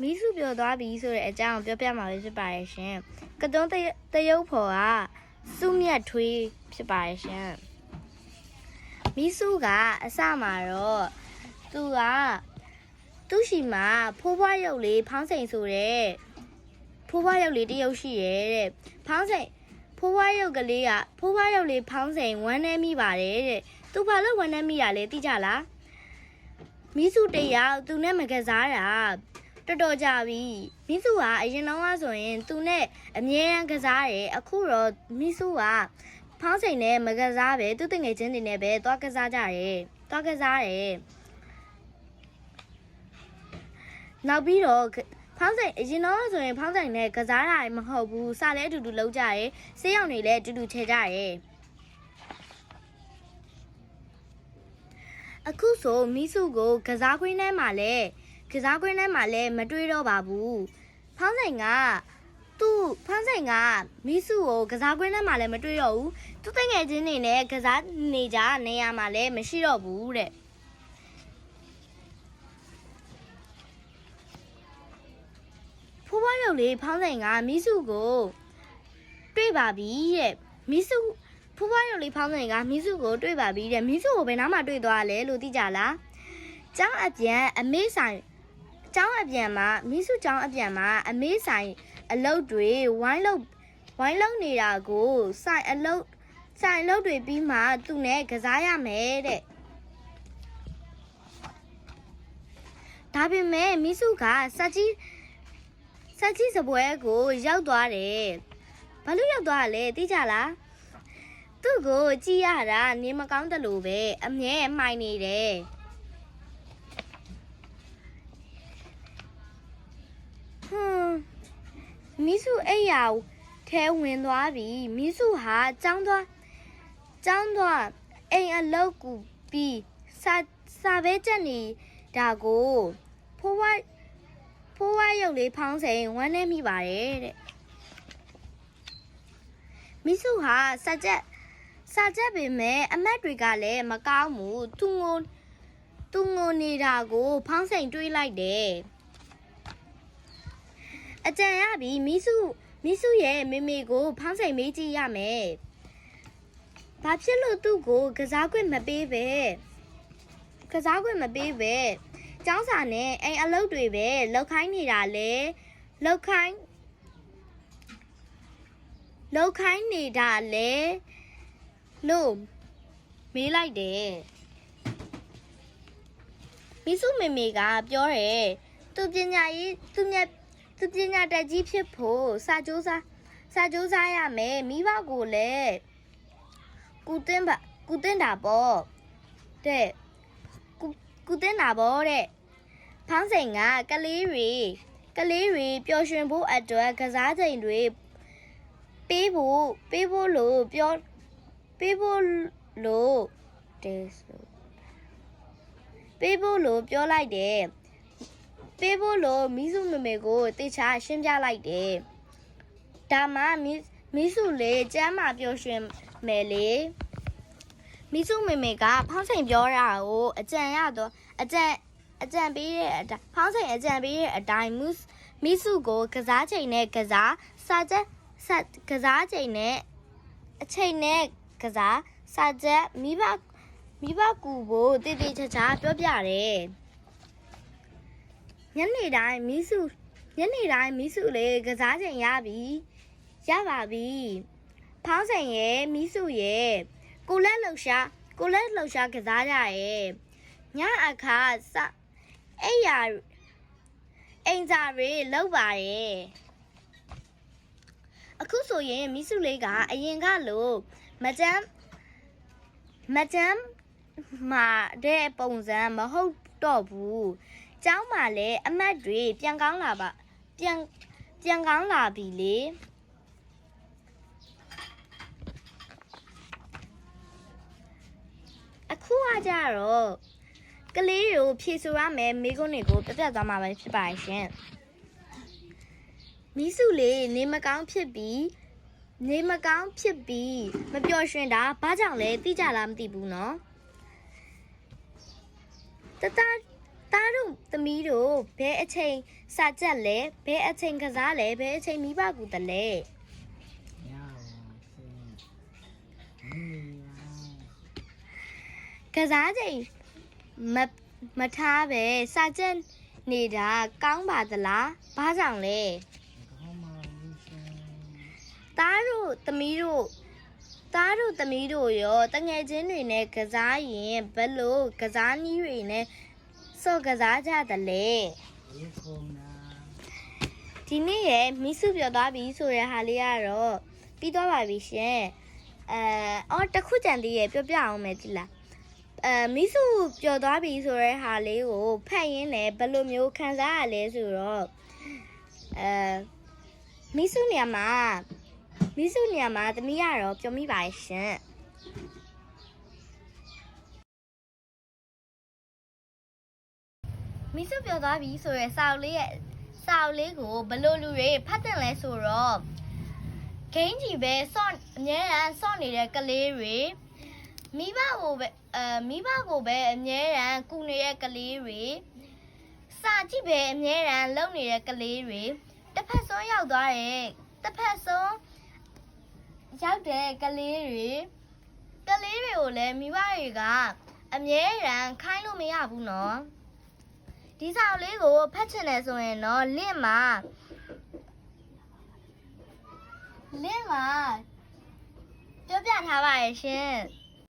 မိစုပြောသွားပြီဆိုတဲ့အကြောင်းပြောပြမှာဖြစ်ပါရဲ့ရှင်ကတုံးတရုပ်ဖော်ကစုမြတ်ထွေးဖြစ်ပါရဲ့ရှင်မိစုကအစမှာတော့သူကသူ့ရှိမှာဖိုးဖွားရုပ်လေးဖောင်းစိန်ဆိုတဲ့ဖိုးဖွားရုပ်လေးတရုပ်ရှိရဲ့တဲ့ဖောင်းစိန်ဖိုးဖွားရုပ်ကလေးကဖိုးဖွားရုပ်လေးဖောင်းစိန်ဝမ်းနေမိပါတယ်တဲ့သူဘာလို့ဝမ်းနေမိရလဲသိကြလားမိစုတယောက်သူနဲ့မကစားတာတော်တော်ကြပြီမိစုကအရင်တော့ဆိုရင်သူနဲ့အမြဲတမ်းကစားတယ်အခုတော့မိစုကဖောင်းစိန်နဲ့မကစားပဲသူတငယ်ချင်းတွေနဲ့ပဲသွားကစားကြတယ်သွားကစားတယ်နောက်ပြီးတော့ဖောင်းစိန်အရင်တော့ဆိုရင်ဖောင်းစိန်နဲ့ကစားတာမဟုတ်ဘူးစလဲအတူတူလုပ်ကြတယ်ဆေးရောင်တွေလည်းအတူတူချေကြတယ်အခုဆိုမိစုကိုကစားခွင်းထဲမှာလည်းမတွေ့တော့ပါဘူးဖောင်းဆိုင်ကမိစုကိုကစားခွင်းထဲမှာလည်းမတွေ့တော့ဘူးသူတငယ်ချင်းတွေနဲ့ကစားနေကြနေရာမှာလည်းမရှိတော့ဘူးတဲ့ဖိုးဖွားရုပ်လေးဖောင်းဆိုင်ကမိစုကိုတွေ့ပါပြီတဲ့မိစုဖိုးဖွားရုပ်လေးဖောင်းဆိုင်ကမိစုကိုတွေ့ပါပြီတဲ့မိစုကိုဘယ်နားမှာတွေ့သွားလဲလို့သိကြလားကျောင်းအပြန်အမေးဆိုင်ကျောင်းအပြန်မှာမိစုကျောင်းအပြန်မှာအမေးဆိုင်အလုတ်တွေဝိုင်းလုံးနေတာကိုဆိုင်အလုတ်တွေပြီးမှသူနဲ့ကစားရမယ်တဲ့ဒါပေမဲ့မိစုကစက်ကြီးစပွဲကိုရောက်သွားတယ်ဘာလို့ရောက်သွားလဲသိကြလားသူ့ကိုကြည့်ရတာနေမကောင်းတယ်လို့ပဲအမြဲမှိုင်နေတယ်မိစုအိမ်ယာထဲဝင်သွားပြီမိစုဟာကျောင်းသွားအိမ်အလုပ်ကူပြီးစာပဲကြက်နေတာကိုဖိုးဝါရုပ်လေးဖောင်းစိန်ဝမ်းနေမိပါတယ်တဲ့မိစုဟာစာချက်ပေမဲ့အမတ်တွေကလည်းမကောင်းဘူးသူငိုနေတာကိုဖောင်းစိန်တွေးလိုက်တယ်အကြံရပြီမိစုရဲ့မေမေကိုဖောင်းစိန်မေးကြည့်ရမယ်ဘာဖြစ်လို့သူ့ကိုကစားခွင့်မပေးပဲကျောင်းစာနဲ့အိမ်အလုပ်တွေပဲလောက်ခိုင်းနေတာလေလောက်ခိုင်းနေတာလေလို့မေးလိုက်တယ်မိစုမေမေကပြောတယ်သူပညာတတ်ကြီးဖြစ်ဖို့စာကြိုးစားရမယ်မိဘကိုလည်းကူတင်တာပေါ့တဲ့ကူတင်တာပေါ့တဲ့ဖောင်းစိန်ကကလေးတွေပျော်ရွှင်ဖို့အတွက်ကစားချိန်တွေပေးဖို့လို့ပြောလိုက်တယ်ပေးဖို့လို့မိစုမေမေကိုတေချာရှင်းပြလိုက်တယ်ဒါမှမိစုလေးကျမ်းမာပျော်ရွှင်မယ်လေမိစုမေမေကဖောင်းစိန်ပြောတာကိုအကြံပေးတဲ့အတိုင်းဖောင်းစိန်အကြံပေးတဲ့အတိုင်းမိစုကိုကစားချိန်နဲ့ကစားကစားချိန်နဲ့အချိန်နဲ့ကစားစာချက်မိဘကူဖို့တည်တည်ချာချာပြောပြတယ်ညနေတိုင်းမိစုလေးကစားချိန်ရပါပြီဖောင်းစိန်ရဲ့မိစုရဲ့ကိုလက်လှူရှာကစားကြရဲ့ညအခါအိမ်စာတွေလောက်ပါတယ်အခုဆိုရင်မိစုလေးကအရင်ကလို့မကြမ်းမာတဲ့ပုံစံမဟုတ်တော့ဘူးကျောင်းမှာလည်းအမတ်တွေပြန်ကောင်းလာပြီလေအခုကကြတော့ကလေးတွေကိုဖြေဆိုရမယ်မိခွန်းတွေကိုပြပြသွားမှာပဲဖြစ်ပါရှင်မိစုလေးနေမကောင်းဖြစ်ပြီးမပျော်ရွှင်တာဘာကြောင့်လဲသိကြလားမသိဘူးနော်တ သားတို့သမီးတို့ဘဲအချိန်စာကြက်လဲဘဲအချိန်ကစားလဲဘဲအချိန်မိဘကူတလဲ ညပါစေမီးပါ ကစားချိန်မထားပဲစာကြက်နေတာကောင်းပါသလားဘာကြောင့်လဲ ကောင်းပါဘူးရှင် သားတို့သမီးတို့ရောတငယ်ချင်းတွေနဲ့ကစားရင်ဘယ်လိုကစားနည်းတွေနဲ့စော့ကစားကြသလဲ ဒီခုနာ ဒီနေ့ရဲ့မိစုပြောသွားပြီဆိုတဲ့ဟာလေးကတော့ပြီးသွားပါပြီရှင်တစ်ခုကြံသေးရဲ့ပြောပြအောင်မယ်ကြည်လားမိစုပြောသွားပြီဆိုတဲ့ဟာလေးကိုဖတ်ရင်းနဲ့ဘယ်လိုမျိုးခံစားရလဲဆိုတော့မိစုနေရာမှာသမီးကတော့ပြောမိပါရဲ့ရှင်မိစုပြောသွားပြီဆိုတဲ့စာအုပ်လေးကိုဘယ်လိုလူတွေဖတ်တယ်လဲဆိုတော့ဂိမ်းကြီးပဲအမြဲတမ်းစော့နေတဲ့ကလေးတွေမိဘကိုပဲအမြဲတမ်းကူနေတဲ့ကလေးတွေစာကြည့်ပဲအမြဲတမ်းလုံနေတဲ့ကလေးတွေတစ်ဖက်ဆုံးရောက်သွားတဲ့တစ်ဖက်ဆုံးရောက်တဲ့ကလေးတွေကိုလည်းမိဘတွေကအမြဲတမ်းခိုင်းလို့မရဘူးနော်ဒီစာအုပ်လေးကိုဖတ်ချင်တယ်ဆိုရင်တော့လင့်မှာပြောပြထားပါရဲ့ရှင်